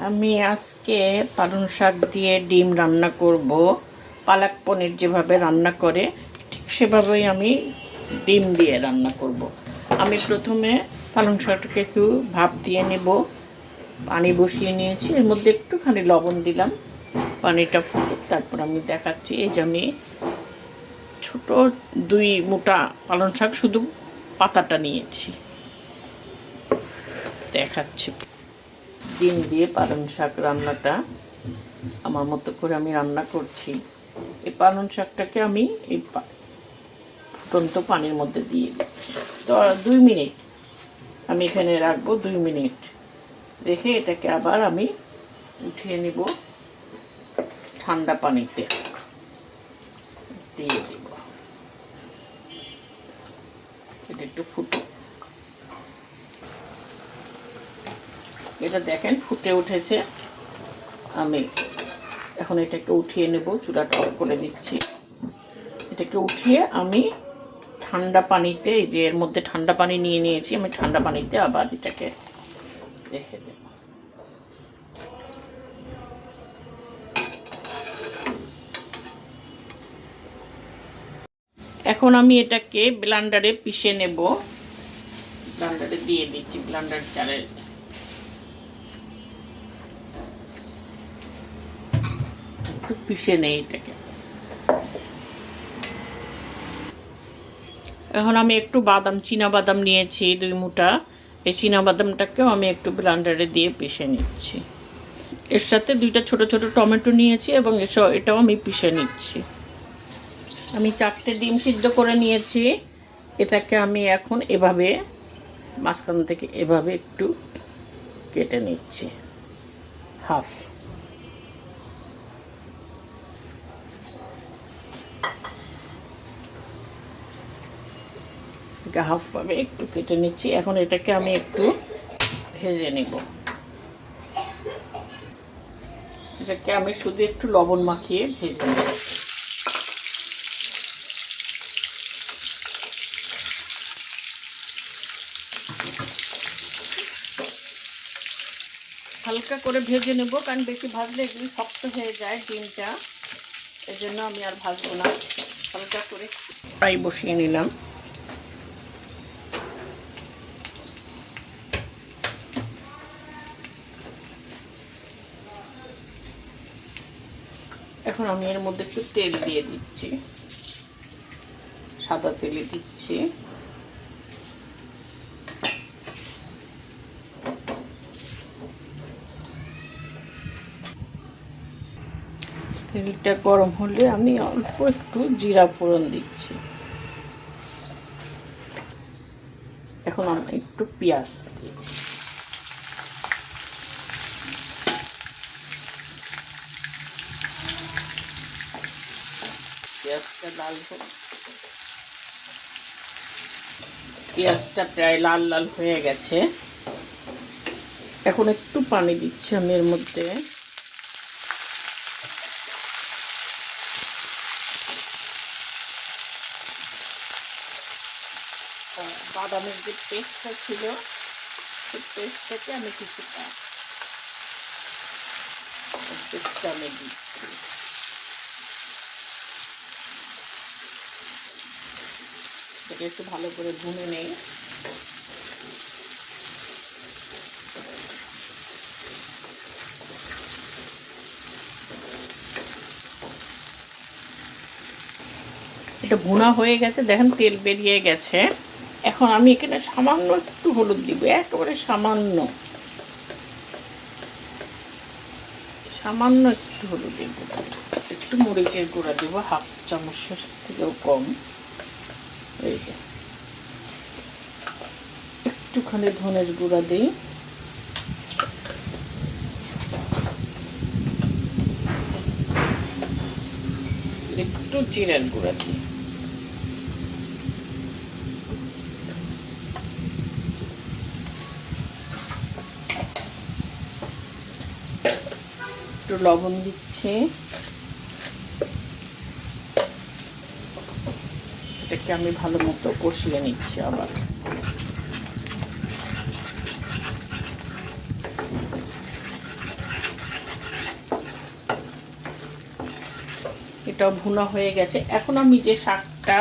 আমি আজকে পালং শাক দিয়ে ডিম রান্না করব। পালক পনির যেভাবে রান্না করে ঠিক সেভাবেই আমি ডিম দিয়ে রান্না করব। আমি প্রথমে পালং শাকটাকে একটু ভাপ দিয়ে নেব। পানি বসিয়ে নিয়েছি, এর মধ্যে একটুখানি লবণ দিলাম, পানিটা ফুটুক, তারপর আমি দেখাচ্ছি। এই যে আমি ছোট 2 মুঠা পালং শাক শুধু পাতাটা নিয়েছি, দেখাচ্ছি। ডিম দিয়ে পালং শাক রান্নাটা আমার মতো করে আমি রান্না করছি। এই পালং শাকটাকে আমি এই ফুটন্ত পানির মধ্যে দিয়ে দিচ্ছি। তো 2 মিনিট আমি এখানে রাখবো, 2 মিনিট রেখে এটাকে আবার আমি উঠিয়ে নিব, ঠান্ডা পানিতে দিয়ে দিব। এটা একটু ফুটুক। এটা দেখেন ফুটে উঠেছে। আমি এখন এটাকে উঠিয়ে নেব, চুলাটা অফ করে দিচ্ছি। এটাকে উঠিয়ে আমি ঠান্ডা পানিতে, এই যে এর মধ্যে ঠান্ডা পানি নিয়ে নিয়েছি, আমি ঠান্ডা পানিতে আবার এটাকে রেখে দেব। এখন আমি এটাকে ব্লেন্ডারে পিষে নেব। ব্লেন্ডারে দিয়ে দিচ্ছি, ব্লেন্ডার জারে একটু পিষে নেই এটাকে। এখন আমি একটু বাদাম, চীনা বাদাম নিয়েছি 2 মুঠা। এই চীনা বাদামটাকেও আমি একটু ব্লেন্ডারে দিয়ে পিষে নিচ্ছি। এর সাথে 2টা ছোট ছোট টমেটো নিয়েছি এবং এটাও আমি পিষে নিচ্ছি। আমি 4টে ডিম সিদ্ধ করে নিয়েছি। এটাকে আমি এখন এভাবে মাঝখান থেকে এভাবে একটু কেটে নিচ্ছি, হাফ। হাফভাবে একটু কেটে নিচ্ছি। এখন এটাকে আমি একটু ভেজে নেব। এটাকে আমি শুধু একটু লবণ মাখিয়ে ভেজে নেব। হালকা করে ভেজে নেব, কারণ বেশি ভাজলে এগুলি শক্ত হয়ে যায় ডিমটা, এজন্য আমি আর ভাজবো না। হালকা করে ফ্রাই বসিয়ে নিলাম। এখন আমি এর মধ্যে একটু তেল দিয়ে দিচ্ছি, সাদা তেলে দিচ্ছি। তেলটা গরম হলে আমি অল্প একটু জিরা ফোড়ন দিচ্ছি। এখন আমি একটু পেঁয়াজ দিই। পেঁয়াজটা লাল হোক। পেঁয়াজটা প্রায় লাল লাল হয়ে গেছে। এখন একটু পানি দিচ্ছি আমি এর মধ্যে। বাদামের যে পেস্টটা ছিল সেই পেস্টটাকে আমি কিছুটা পেস্টটা আমি দিচ্ছি। এটা একটু ভালো করে ভুনে নেই। এটা ভুনা হয়ে গেছে, দেখেন তেল বেরিয়ে গেছে। এখন আমি এখানে সামান্য একটু হলুদ দিব, একেবারে সামান্য, সামান্য একটু হলুদের গুঁড়া, একটু মরিচের গুঁড়া দেবো, হাফ চামচের থেকেও কম। এই যে একটুখানি ধনের গুঁড়া দিই, একটু জিরার গুঁড়া দিই। একটু লবণ দিচ্ছি। এটাকে আমি ভালো মতো কষিয়ে নিচ্ছি আবার। এটাও ভুনা হয়ে গেছে। এখন আমি যে শাকটা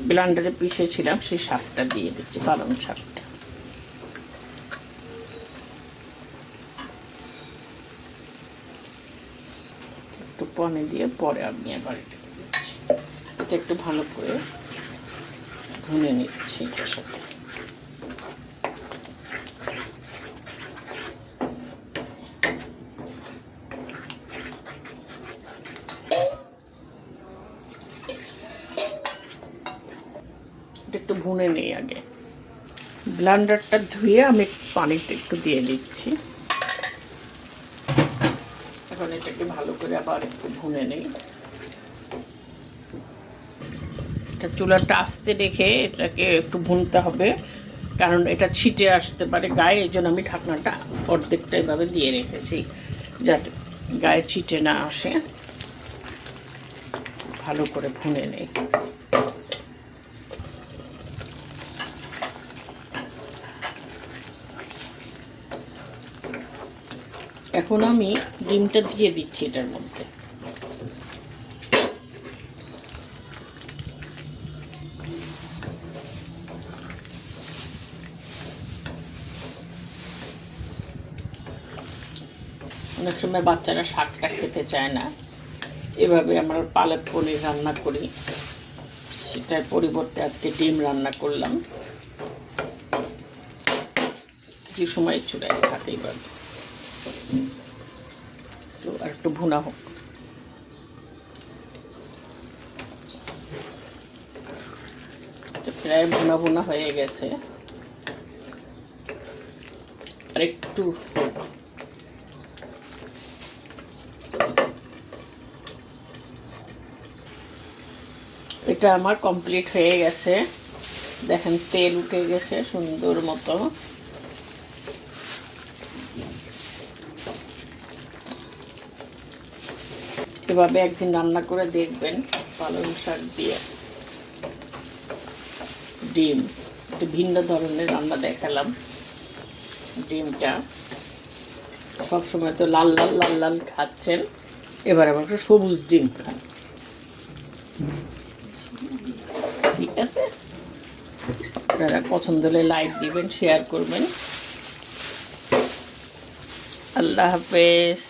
ব্লেন্ডারে পিষেছিলাম সেই শাকটা দিয়ে দিচ্ছি, পালং শাকটা। একটু পানি দিয়ে পরে আমি আবার এটা দিচ্ছি। এটা একটু ভালো করে ভুনে নিচ্ছি এটার সাথে। একটু ভুনে নেই আগে। ব্লেন্ডারটা ধুয়ে আমি পানিটা একটু দিয়ে দিচ্ছি। এখন এটাকে ভালো করে আবার একটু ভুনে নেই। এটা চুলাটা আস্তে রেখে এটাকে একটু ভুনতে হবে, কারণ এটা ছিটে আসতে পারে গায়ে। এই জন্য আমি ঢাকনাটা অর্ধেকটা এভাবে দিয়ে রেখেছি, যাতে গায়ে ছিটে না আসে। ভালো করে ভুনে নেই। এখন আমি ডিমটা দিয়ে দিচ্ছি এটার মধ্যে। অনেক সময় বাচ্চারা শাকটা খেতে চায় না, এভাবে আমরা পালক পনির রান্না করি। সেটার পরিবর্তে আজকে ডিম রান্না করলাম। কিছু সময় চুলায় থাকেই পাবে। তো আর একটু ভুনা হোক। প্রায় ভুনা ভুনা হয়ে গেছে, আর একটু এটা আমার কমপ্লিট হয়ে গেছে। দেখেন তেল উঠে গেছে সুন্দর মতো। এভাবে একদিন রান্না করে দেখবেন, পালং শাক দিয়ে ডিম। একটু ভিন্ন ধরনের রান্না দেখালাম। ডিমটা সবসময় তো লাল লাল লাল লাল খাচ্ছেন, এবার আবার একটু সবুজ ডিম খান। ঠিক আছে, আপনারা পছন্দ হলে লাইক দিবেন, শেয়ার করবেন। আল্লাহ হাফেজ।